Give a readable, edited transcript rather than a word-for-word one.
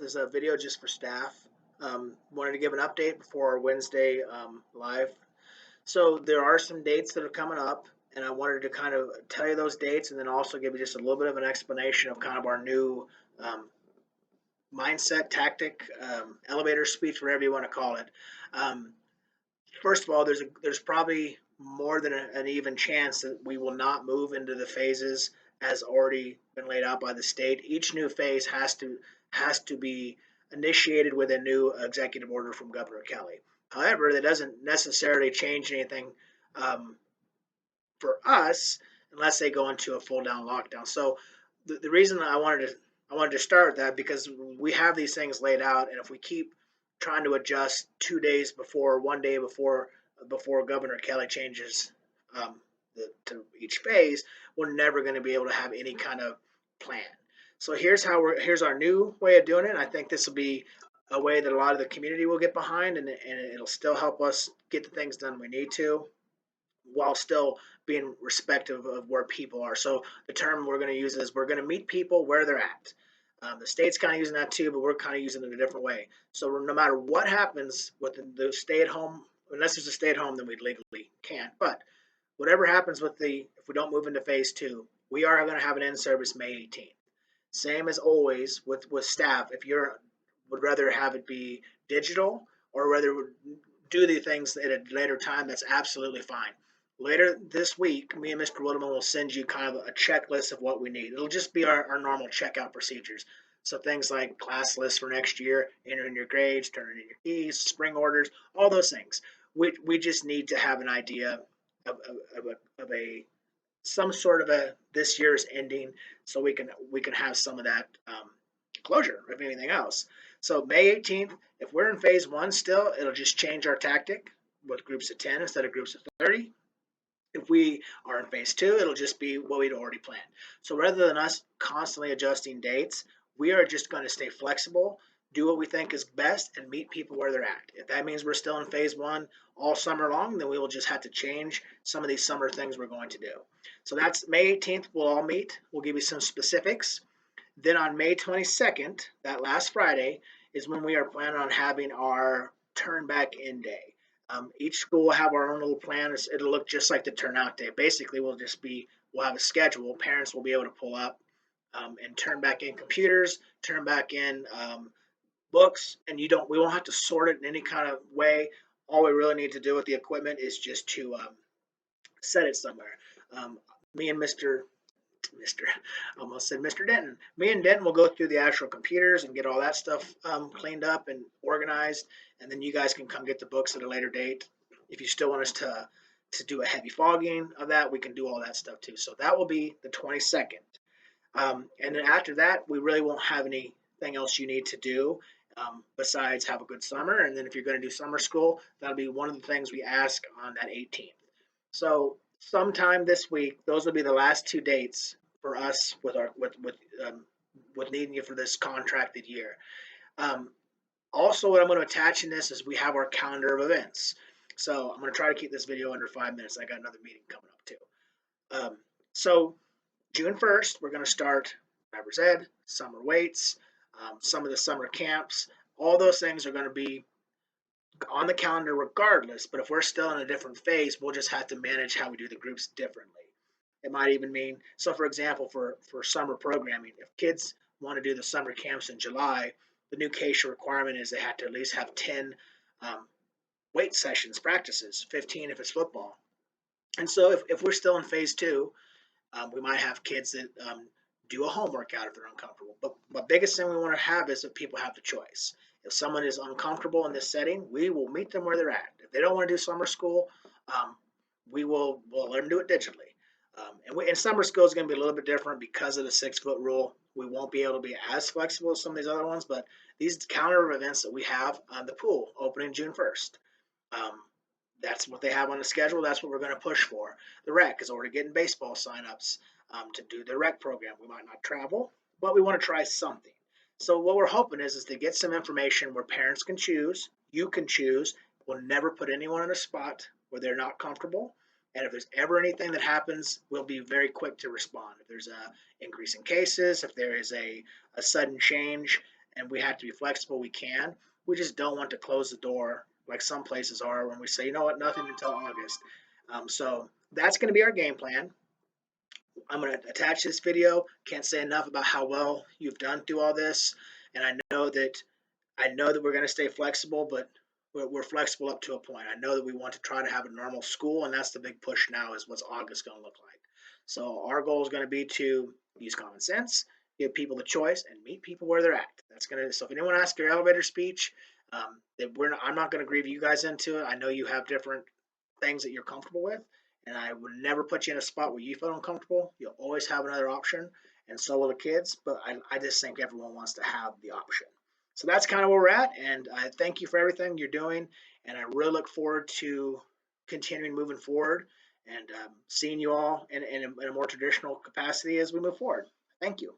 This is a video just for staff. Wanted to give an update before our Wednesday live. So there are some dates that are coming up, and I wanted to kind of tell you those dates, and then also give you just a little bit of an explanation of kind of our new um, mindset, tactic, elevator speech, whatever you want to call it. Um, First of all, there's probably more than an even chance that we will not move into the phases as already been laid out by the state. Each new phase has to be initiated with a new executive order from Governor Kelly. However, that doesn't necessarily change anything um, for us unless they go into a full down lockdown. So the reason I wanted to start with that because we have these things laid out, and if we keep trying to adjust 2 days before, one day before Governor Kelly changes to each phase, we're never going to be able to have any kind of plan. So here's our new way of doing it. And I think this will be a way that a lot of the community will get behind, and it'll still help us get the things done we need to while still being respectful of where people are. So the term we're going to use is we're going to meet people where they're at. The state's kind of using that too, but we're kind of using it in a different way. So no matter what happens with the stay at home, unless there's a stay at home, then we legally can't. But whatever happens if we don't move into phase two, we are going to have an in service May 18th. Same as always with staff. If you would rather have it be digital or rather do the things at a later time, that's absolutely fine. Later this week, me and Mr. Wilderman will send you kind of a checklist of what we need. It'll just be our normal checkout procedures. So things like class lists for next year, entering your grades, turning in your keys, spring orders, all those things. We just need to have an idea of a some sort of a this year's ending, so we can have some of that closure if anything else. So May 18th, if we're in phase one still, it'll just change our tactic with groups of 10 instead of groups of 30. If we are in phase two, it'll just be what we'd already planned. So rather than us constantly adjusting dates, we are just going to stay flexible, do what we think is best, and meet people where they're at. If that means we're still in phase one all summer long, then we will just have to change some of these summer things we're going to do. So that's May 18th. We'll all meet. We'll give you some specifics. Then on May 22nd, that last Friday, is when we are planning on having our turn back in day. Each school will have our own little plan. It'll look just like the turnout day. Basically, we'll have a schedule. Parents will be able to pull up and turn back in computers, turn back in books, and we won't have to sort it in any kind of way. All we really need to do with the equipment is just to set it somewhere. Um, Me and Mr. I almost said Mr. Denton. Me and Denton will go through the actual computers and get all that stuff cleaned up and organized, and then you guys can come get the books at a later date. If you still want us to do a heavy fogging of that, we can do all that stuff too. So that will be the 22nd. And then after that, we really won't have anything else you need to do besides have a good summer. And then if you're going to do summer school, that'll be one of the things we ask on that 18th. So sometime this week, those will be the last two dates for us with needing you for this contracted year. Um, Also, what I'm going to attach in this is we have our calendar of events. So I'm going to try to keep this video under 5 minutes. I got another meeting coming up too. So June 1st, we're going to start driver's ed, summer weights, some of the summer camps. All those things are going to be on the calendar regardless, but if we're still in a different phase, we'll just have to manage how we do the groups differently. It might even mean, so for example, for summer programming, if kids want to do the summer camps in July, the new CASHA requirement is they have to at least have 10 um, weight sessions, practices, 15 if it's football. And so if we're still in phase two, we might have kids that do a home workout if they're uncomfortable. But the biggest thing we want to have is that people have the choice. If someone is uncomfortable in this setting, we will meet them where they're at. If they don't want to do summer school, we'll let them do it digitally. And summer school is going to be a little bit different because of the 6 foot rule. We won't be able to be as flexible as some of these other ones, but these calendar events that we have on the pool opening June 1st. That's what they have on the schedule. That's what we're going to push for. The rec is already getting baseball signups to do the rec program. We might not travel, but we want to try something. So what we're hoping is to get some information where parents can choose, you can choose. We'll never put anyone in a spot where they're not comfortable. And if there's ever anything that happens, we'll be very quick to respond. If there's a increase in cases, if there is a sudden change and we have to be flexible, we can. We just don't want to close the door like some places are when we say, you know what, nothing until August. So that's going to be our game plan. I'm going to attach this video. Can't say enough about how well you've done through all this, and I know that we're going to stay flexible, but we're flexible up to a point. I know that we want to try to have a normal school, and that's the big push now is what's August going to look like. So our goal is going to be to use common sense, give people the choice, and meet people where they're at. That's going to. So if anyone asks your elevator speech, I'm not going to grieve you guys into it. I know you have different things that you're comfortable with, and I would never put you in a spot where you feel uncomfortable. You'll always have another option, and so will the kids. But I just think everyone wants to have the option. So that's kind of where we're at, and I thank you for everything you're doing, and I really look forward to continuing moving forward and seeing you all in a more traditional capacity as we move forward. Thank you.